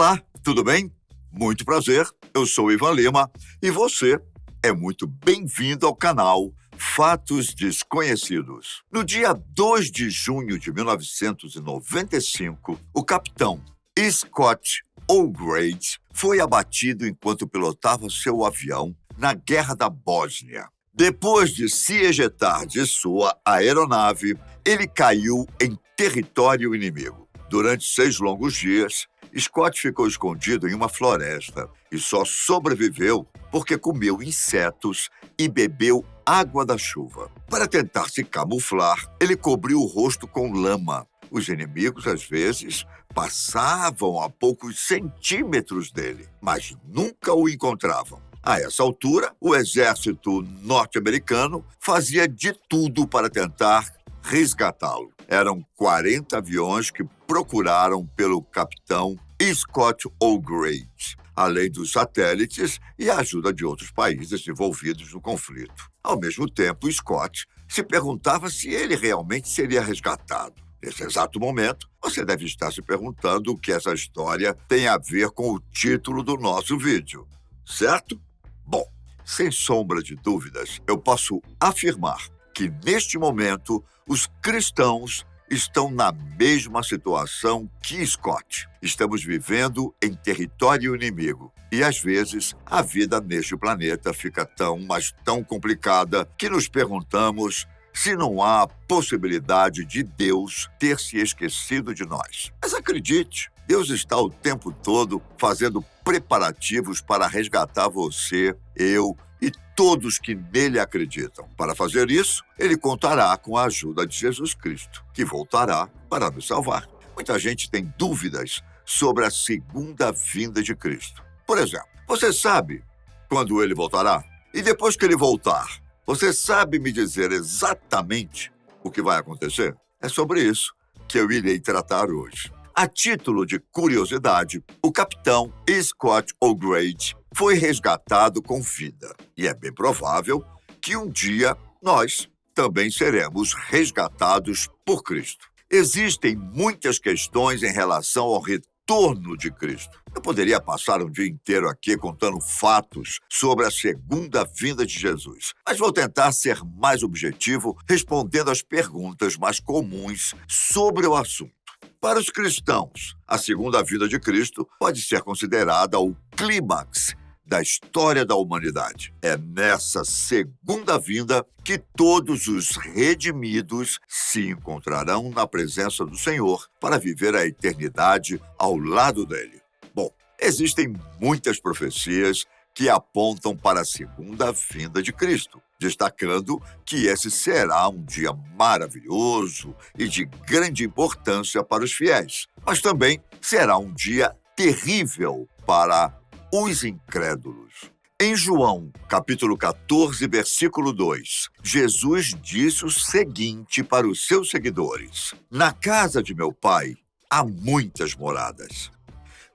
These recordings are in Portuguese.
Olá, tudo bem? Muito prazer, eu sou Ivan Lima e você é muito bem-vindo ao canal Fatos Desconhecidos. No dia 2 de junho de 1995, o capitão Scott O'Grady foi abatido enquanto pilotava seu avião na Guerra da Bósnia. Depois de se ejetar de sua aeronave, ele caiu em território inimigo. Durante 6 longos dias, Scott ficou escondido em uma floresta e só sobreviveu porque comeu insetos e bebeu água da chuva. Para tentar se camuflar, ele cobriu o rosto com lama. Os inimigos, às vezes, passavam a poucos centímetros dele, mas nunca o encontravam. A essa altura, o exército norte-americano fazia de tudo para tentar resgatá-lo. Eram 40 aviões que procuraram pelo capitão Scott O'Grady, além dos satélites e a ajuda de outros países envolvidos no conflito. Ao mesmo tempo, Scott se perguntava se ele realmente seria resgatado. Nesse exato momento, você deve estar se perguntando o que essa história tem a ver com o título do nosso vídeo, certo? Bom, sem sombra de dúvidas, eu posso afirmar que, neste momento, os cristãos estão na mesma situação que Scott. Estamos vivendo em território inimigo. E, às vezes, a vida neste planeta fica tão complicada que nos perguntamos se não há possibilidade de Deus ter se esquecido de nós. Mas acredite, Deus está o tempo todo fazendo preparativos para resgatar você, eu e todos que nele acreditam. Para fazer isso, ele contará com a ajuda de Jesus Cristo, que voltará para nos salvar. Muita gente tem dúvidas sobre a segunda vinda de Cristo. Por exemplo, você sabe quando ele voltará? E depois que ele voltar, você sabe me dizer exatamente o que vai acontecer? É sobre isso que eu irei tratar hoje. A título de curiosidade, o capitão Scott O'Grady foi resgatado com vida. E é bem provável que um dia nós também seremos resgatados por Cristo. Existem muitas questões em relação ao retorno de Cristo. Eu poderia passar um dia inteiro aqui contando fatos sobre a segunda vinda de Jesus, mas vou tentar ser mais objetivo respondendo às perguntas mais comuns sobre o assunto. Para os cristãos, a segunda vinda de Cristo pode ser considerada o clímax da história da humanidade. É nessa segunda vinda que todos os redimidos se encontrarão na presença do Senhor para viver a eternidade ao lado dele. Bom, existem muitas profecias que apontam para a segunda vinda de Cristo, destacando que esse será um dia maravilhoso e de grande importância para os fiéis, mas também será um dia terrível para os incrédulos. Em João, capítulo 14, versículo 2, Jesus disse o seguinte para os seus seguidores: "Na casa de meu pai há muitas moradas.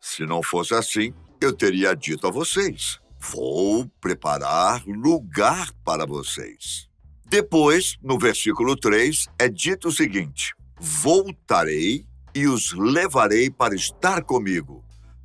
Se não fosse assim, eu teria dito a vocês: vou preparar lugar para vocês." Depois, no versículo 3, é dito o seguinte: "Voltarei e os levarei para estar comigo,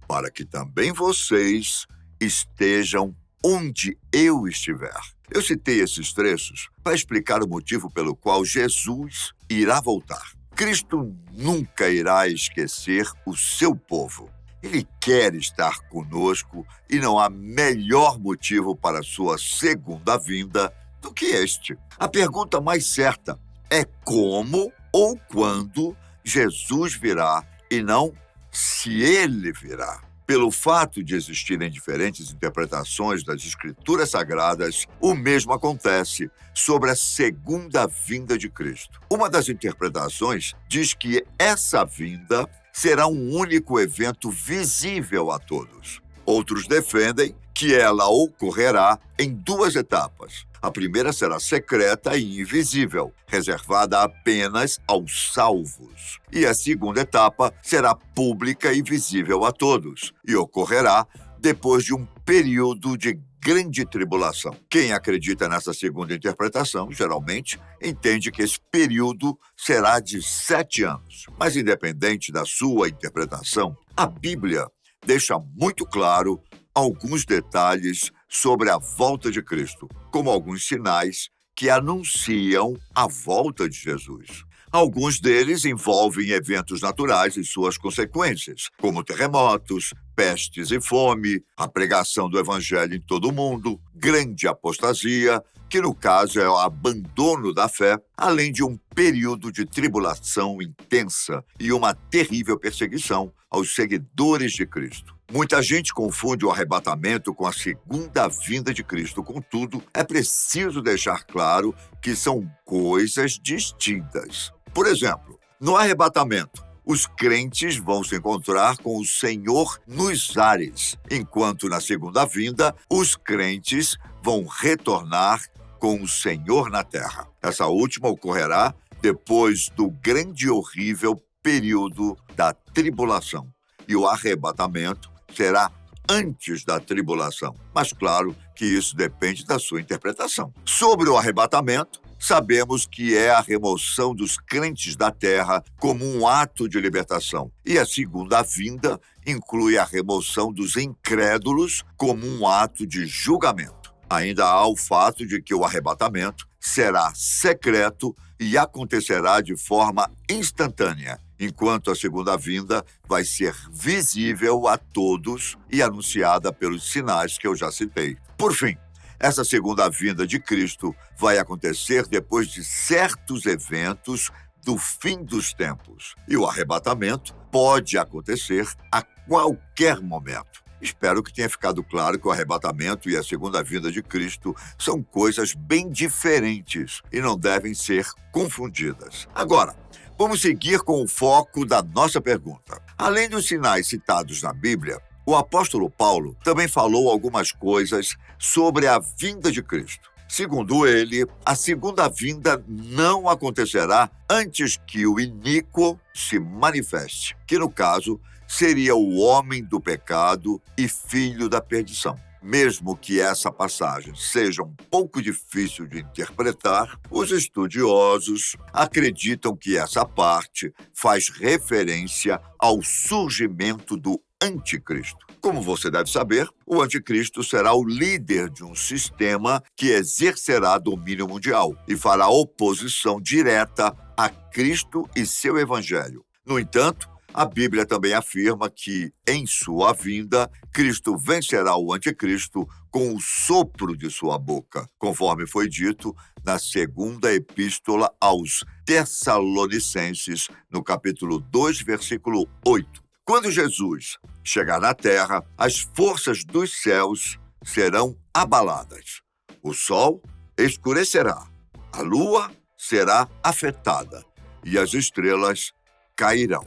para que também vocês estejam onde eu estiver." Eu citei esses trechos para explicar o motivo pelo qual Jesus irá voltar. Cristo nunca irá esquecer o seu povo. Ele quer estar conosco e não há melhor motivo para a sua segunda vinda do que este. A pergunta mais certa é como ou quando Jesus virá e não se ele virá. Pelo fato de existirem diferentes interpretações das Escrituras Sagradas, o mesmo acontece sobre a segunda vinda de Cristo. Uma das interpretações diz que essa vinda será um único evento visível a todos. Outros defendem que ela ocorrerá em 2 etapas. A primeira será secreta e invisível, reservada apenas aos salvos. E a segunda etapa será pública e visível a todos, e ocorrerá depois de um período de grande tribulação. Quem acredita nessa segunda interpretação, geralmente, entende que esse período será de 7 anos. Mas independente da sua interpretação, a Bíblia deixa muito claro alguns detalhes sobre a volta de Cristo, como alguns sinais que anunciam a volta de Jesus. Alguns deles envolvem eventos naturais e suas consequências, como terremotos, pestes e fome, a pregação do evangelho em todo o mundo, grande apostasia, que no caso é o abandono da fé, além de um período de tribulação intensa e uma terrível perseguição aos seguidores de Cristo. Muita gente confunde o arrebatamento com a segunda vinda de Cristo. Contudo, é preciso deixar claro que são coisas distintas. Por exemplo, no arrebatamento, os crentes vão se encontrar com o Senhor nos ares, enquanto na segunda vinda, os crentes vão retornar com o Senhor na terra. Essa última ocorrerá depois do grande e horrível período da tribulação. E o arrebatamento será antes da tribulação. Mas claro que isso depende da sua interpretação. Sobre o arrebatamento, sabemos que é a remoção dos crentes da terra como um ato de libertação. E a segunda vinda inclui a remoção dos incrédulos como um ato de julgamento. Ainda há o fato de que o arrebatamento será secreto e acontecerá de forma instantânea, enquanto a segunda vinda vai ser visível a todos e anunciada pelos sinais que eu já citei. Por fim, essa segunda vinda de Cristo vai acontecer depois de certos eventos do fim dos tempos. E o arrebatamento pode acontecer a qualquer momento. Espero que tenha ficado claro que o arrebatamento e a segunda vinda de Cristo são coisas bem diferentes e não devem ser confundidas. Agora, vamos seguir com o foco da nossa pergunta. Além dos sinais citados na Bíblia, o apóstolo Paulo também falou algumas coisas sobre a vinda de Cristo. Segundo ele, a segunda vinda não acontecerá antes que o iníquo se manifeste, que no caso seria o homem do pecado e filho da perdição. Mesmo que essa passagem seja um pouco difícil de interpretar, os estudiosos acreditam que essa parte faz referência ao surgimento do Anticristo. Como você deve saber, o Anticristo será o líder de um sistema que exercerá domínio mundial e fará oposição direta a Cristo e seu evangelho. No entanto, a Bíblia também afirma que, em sua vinda, Cristo vencerá o Anticristo com o sopro de sua boca, conforme foi dito na segunda epístola aos Tessalonicenses, no capítulo 2, versículo 8. Quando Jesus chegar na terra, as forças dos céus serão abaladas. O sol escurecerá, a lua será afetada e as estrelas cairão,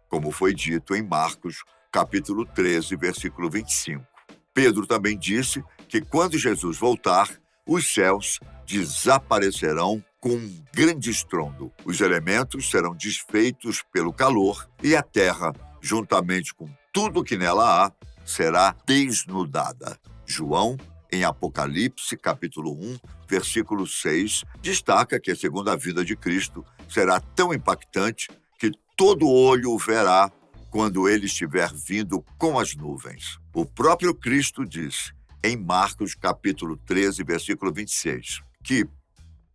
como foi dito em Marcos, capítulo 13, versículo 25. Pedro também disse que quando Jesus voltar, os céus desaparecerão com um grande estrondo. Os elementos serão desfeitos pelo calor e a terra, juntamente com tudo que nela há, será desnudada. João, em Apocalipse, capítulo 1, versículo 6, destaca que a segunda vinda de Cristo será tão impactante que todo olho o verá quando ele estiver vindo com as nuvens. O próprio Cristo disse, em Marcos, capítulo 13, versículo 26, que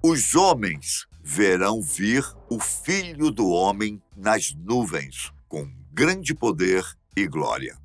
os homens verão vir o Filho do Homem nas nuvens, com grande poder e glória.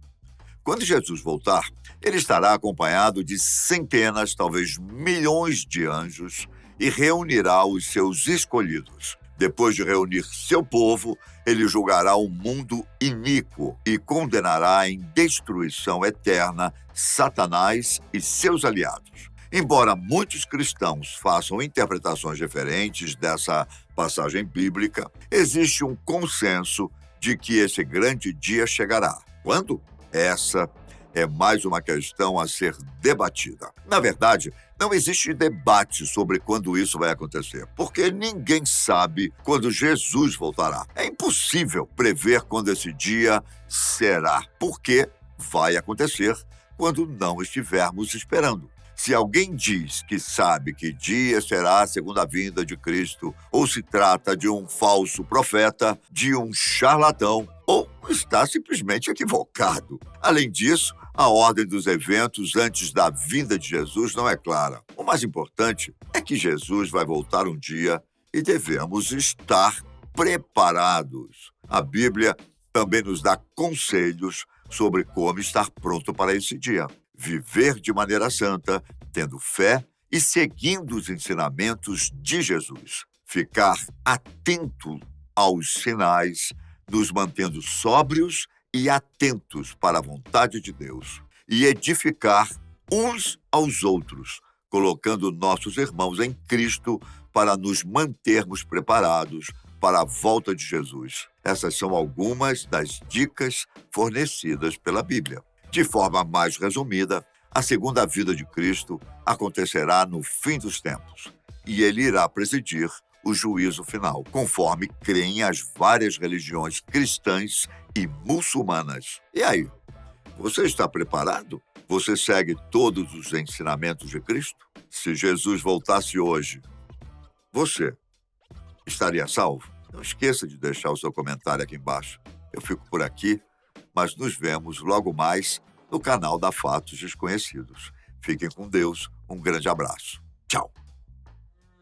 Quando Jesus voltar, ele estará acompanhado de centenas, talvez milhões de anjos e reunirá os seus escolhidos. Depois de reunir seu povo, ele julgará o mundo iníquo e condenará em destruição eterna Satanás e seus aliados. Embora muitos cristãos façam interpretações diferentes dessa passagem bíblica, existe um consenso de que esse grande dia chegará. Quando? Essa é mais uma questão a ser debatida. Na verdade, não existe debate sobre quando isso vai acontecer, porque ninguém sabe quando Jesus voltará. É impossível prever quando esse dia será, porque vai acontecer quando não estivermos esperando. Se alguém diz que sabe que dia será a segunda vinda de Cristo, ou se trata de um falso profeta, de um charlatão ou está simplesmente equivocado. Além disso, a ordem dos eventos antes da vinda de Jesus não é clara. O mais importante é que Jesus vai voltar um dia e devemos estar preparados. A Bíblia também nos dá conselhos sobre como estar pronto para esse dia. Viver de maneira santa, tendo fé e seguindo os ensinamentos de Jesus. Ficar atento aos sinais, nos mantendo sóbrios e atentos para a vontade de Deus. E edificar uns aos outros, colocando nossos irmãos em Cristo para nos mantermos preparados para a volta de Jesus. Essas são algumas das dicas fornecidas pela Bíblia. De forma mais resumida, a segunda vinda de Cristo acontecerá no fim dos tempos, e ele irá presidir o juízo final, conforme creem as várias religiões cristãs e muçulmanas. E aí, você está preparado? Você segue todos os ensinamentos de Cristo? Se Jesus voltasse hoje, você estaria salvo? Não esqueça de deixar o seu comentário aqui embaixo. Eu fico por aqui, mas nos vemos logo mais no canal da Fatos Desconhecidos. Fiquem com Deus, um grande abraço. Tchau.